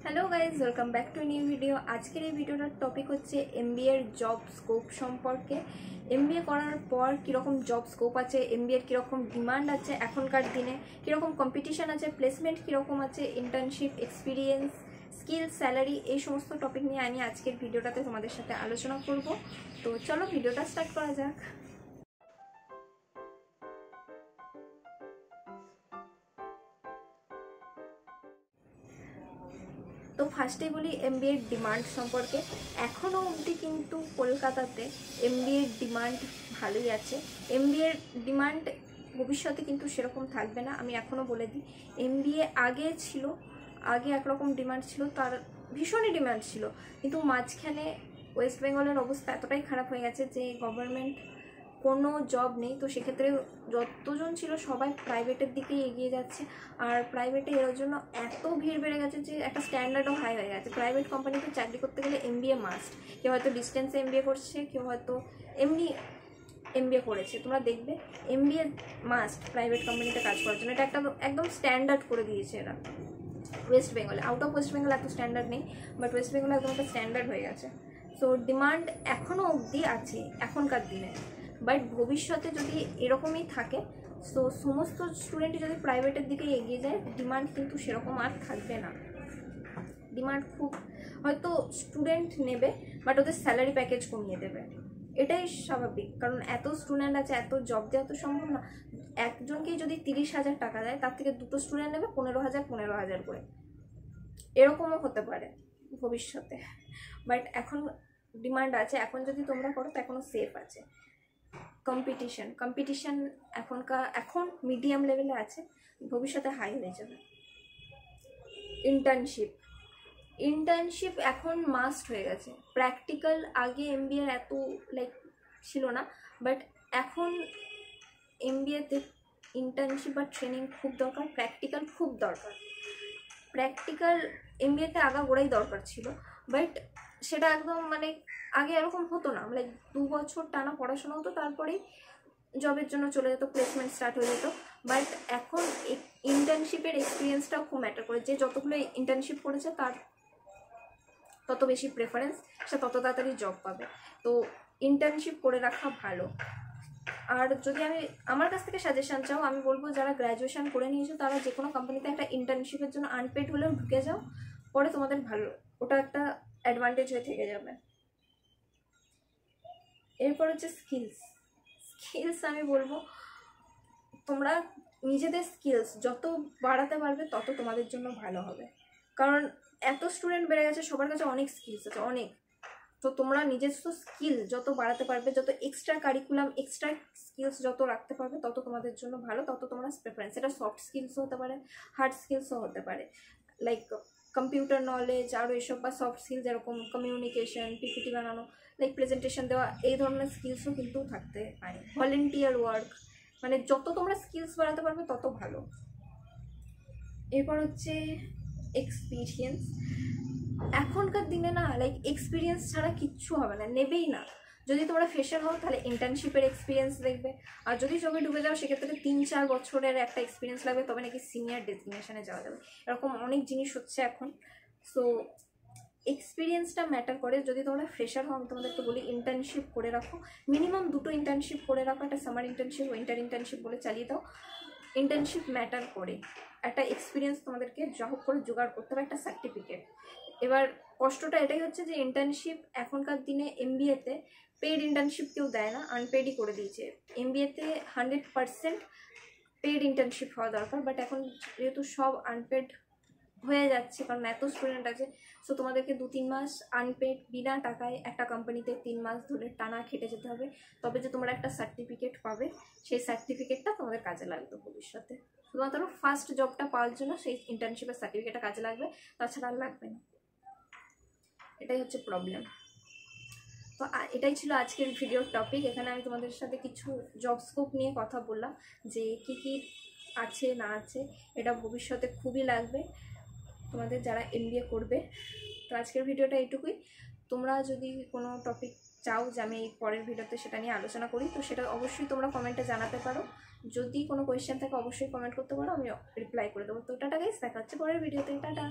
Hello guys welcome back to new video. আজকের এই ভিডিওটার টপিক হচ্ছে এমবিএ এর জব স্কোপ সম্পর্কে। এমবিএ করার পর কীরকম জব স্কোপ আছে, এমবিএ এর কীরকম ডিমান্ড আছে এখনকার দিনে, কীরকম কম্পিটিশন আছে, প্লেসমেন্ট কীরকম আছে, ইন্টার্নশিপ, এক্সপিরিয়েন্স, স্কিল, স্যালারি, এই সমস্ত টপিক নিয়ে আমি আজকের ভিডিওটাতে তোমাদের সাথে আলোচনা করব। তো চলো ভিডিওটা স্টার্ট করা যাক। তো ফার্স্টে বলি এমবিএ এর ডিমান্ড সম্পর্কে। এখনও অবধি কিন্তু কলকাতাতে এমবিএ এর ডিমান্ড ভালোই আছে। এমবিএ এর ডিমান্ড ভবিষ্যতে কিন্তু সেরকম থাকবে না, আমি এখনও বলে দিই। এমবিএ আগে একরকম ডিমান্ড ছিল, তার ভীষণই ডিমান্ড ছিল, কিন্তু মাঝখানে ওয়েস্ট বেঙ্গলের অবস্থা এতটাই খারাপ হয়ে গেছে যে গভর্নমেন্ট কোনো জব নেই। তো সেক্ষেত্রে যতজন ছিল সবাই প্রাইভেটের দিকেই এগিয়ে যাচ্ছে। আর প্রাইভেটে এর জন্য এত ভিড় বেড়ে গেছে যে একটা স্ট্যান্ডার্ডও হাই হয়ে গেছে। প্রাইভেট কোম্পানিতে চাকরি করতে গেলে এমবিএ মাস্ট। কেউ হয়তো ডিস্টেন্সে এমবিএ করছে, কেউ হয়তো এমনি এমবিএ করেছে। তোমরা দেখবে এমবিএ মাস্ট প্রাইভেট কোম্পানিতে কাজ করার জন্য। এটা একটা একদম স্ট্যান্ডার্ড করে দিয়েছে এরা ওয়েস্ট বেঙ্গলে। আউট অফ ওয়েস্ট বেঙ্গল এত স্ট্যান্ডার্ড নেই, বাট ওয়েস্ট বেঙ্গলে একদম একটা স্ট্যান্ডার্ড হয়ে গেছে। সো ডিমান্ড এখনও অবধি আছে এখনকার দিনে, বাট ভবিষ্যতে যদি এরকমই থাকে, সো সমস্ত স্টুডেন্টই যদি প্রাইভেটের দিকে এগিয়ে যায়, ডিমান্ড কিন্তু সেরকম আর থাকবে না। ডিমান্ড খুব হয়তো স্টুডেন্ট নেবে, বাট ওদের স্যালারি প্যাকেজ কমিয়ে দেবে, এটাই স্বাভাবিক। কারণ এত স্টুডেন্ট আছে, এত জব দেওয়া তো সম্ভব না। একজনকেই যদি 30,000 টাকা দেয়, তার থেকে দুটো স্টুডেন্ট নেবে 15,000 করে, এরকমও হতে পারে ভবিষ্যতে। বাট এখন ডিমান্ড আছে, এখন যদি তোমরা করো তো এখনও সেফ আছে। কম্পিটিশন এখন মিডিয়াম লেভেলে আছে, ভবিষ্যতে হাই হয়ে যাবে। ইন্টার্নশিপ এখন মাস্ট হয়ে গেছে। প্র্যাকটিক্যাল আগে এমবিএ এত ছিল না, বাট এখন এমবিএতে ইন্টার্নশিপ বা ট্রেনিং খুব দরকার, প্র্যাকটিক্যাল খুব দরকার। প্র্যাকটিক্যাল এমবিএতে আগাগোড়াই দরকার ছিল, বাট সেটা একদম আগে এরকম হতো না। 2 বছর টানা পড়াশোনা হতো, তারপরেই জবের জন্য চলে যেত, প্লেসমেন্ট স্টার্ট হয়ে যেত। বাট এখন ইন্টার্নশিপের এক্সপিরিয়েন্সটাও খুব ম্যাটার করে। যে যতগুলো ইন্টার্নশিপ করেছে তার তত বেশি প্রেফারেন্স, সে তত তাড়াতাড়ি জব পাবে। তো ইন্টার্নশিপ করে রাখা ভালো। আর যদি আমার কাছ থেকে সাজেশান চাও, আমি বলবো যারা গ্র্যাজুয়েশন করে নিয়েছো তারা যে কোনো কোম্পানিতে একটা ইন্টার্নশিপের জন্য আনপেড হলেও ঢুকে যাও, পরে তোমাদের ভালো, ওটা একটা অ্যাডভান্টেজ হয়ে থেকে যাবে। এরপর হচ্ছে স্কিলস। আমি বলবো তোমরা নিজেদের স্কিলস যত বাড়াতে পারবে তত তোমাদের জন্য ভালো হবে। কারণ এত স্টুডেন্ট বেড়ে গেছে, সবার কাছে অনেক স্কিলস আছে, অনেক। তো তোমরা নিজস্ব স্কিল যত বাড়াতে পারবে, যত এক্সট্রা কারিকুলাম, এক্সট্রা স্কিলস যত রাখতে পারবে, তত তোমাদের জন্য ভালো, তত তোমরা প্রেফারেন্স। এটা সফট স্কিলসও হতে পারে, হার্ড স্কিলসও হতে পারে, লাইক কম্পিউটার নলেজ আরও এসব, বা সফট স্কিল যেরকম কমিউনিকেশন, পিপিটি বানানো, প্রেজেন্টেশন দেওয়া, এই ধরনের স্কিলসও কিন্তু থাকতে পারে। ভলেন্টিয়ার ওয়ার্ক, যত তোমরা স্কিলস বাড়াতে পারবে তত ভালো। এরপর হচ্ছে এক্সপিরিয়েন্স। এখনকার দিনে না এক্সপিরিয়েন্স ছাড়া কিচ্ছু হবে না, নেবেই না। যদি তোমরা ফ্রেশার হও তাহলে ইন্টার্নশিপের এক্সপিরিয়েন্স দেখবে, আর যদি জবে ঢুকে যাও সেক্ষেত্রে 3-4 বছরের একটা এক্সপিরিয়েন্স লাগবে, তবে নাকি সিনিয়র ডেজিগনেশনে যাওয়া যাবে। এরকম অনেক জিনিস হচ্ছে এখন। সো এক্সপিরিয়েন্সটা ম্যাটার করে। যদি তোমরা ফ্রেশার হও, আমি তোমাদেরকে বলি ইন্টার্নশিপ করে রাখো, মিনিমাম 2টো ইন্টার্নশিপ করে রাখো। একটা সামার ইন্টার্নশিপ, উইন্টার ইন্টার্নশিপ বলে চালিয়ে দাও। ইন্টার্নশিপ ম্যাটার করে, একটা এক্সপিরিয়েন্স তোমাদেরকে যা হোক করে জোগাড় করতে হবে, একটা সার্টিফিকেট। এবার কষ্টটা এটাই হচ্ছে যে ইন্টার্নশিপ এখনকার দিনে এমবিএতে পেইড ইন্টার্নশিপ কেউ দেয় না, আনপেডই করে দিয়েছে। এমবিএতে 100% পেইড ইন্টার্নশিপ হওয়া দরকার, বাট এখন যেহেতু সব আনপেড হয়ে যাচ্ছে, কারণ এত স্টুডেন্ট আছে। সো তোমাদেরকে 2-3 মাস আনপেড বিনা টাকায় একটা কোম্পানিতে 3 মাস ধরে টানা খেটে যেতে হবে, তবে যে তোমরা একটা সার্টিফিকেট পাবে, সেই সার্টিফিকেটটা তোমাদের কাজে লাগবে ভবিষ্যতে। শুধুমাত্র ফার্স্ট জবটা পাওয়ার জন্য সেই ইন্টার্নশিপের সার্টিফিকেটটা কাজে লাগবে, তাছাড়া আর লাগবে না। এটাই হচ্ছে প্রবলেম। তো এটাই ছিল আজকের ভিডিওর টপিক। এখানে আমি তোমাদের সাথে কিছু জব স্কোপ নিয়ে কথা বললাম, যে কী কী আছে না আছে, এটা ভবিষ্যতে খুবই লাগবে তোমাদের যারা এমবিএ করবে। তো আজকের ভিডিওটা এইটুকুই। তোমরা যদি কোনো টপিক চাও যে আমি পরের ভিডিওতে সেটা নিয়ে আলোচনা করি, তো সেটা অবশ্যই তোমরা কমেন্টে জানাতে পারো। যদি কোনো কোয়েশ্চেন থাকে অবশ্যই কমেন্ট করতে পারো, আমি রিপ্লাই করে দেবো। তো টাটা গাইস, দেখা হচ্ছে পরের ভিডিওতে। টাটা।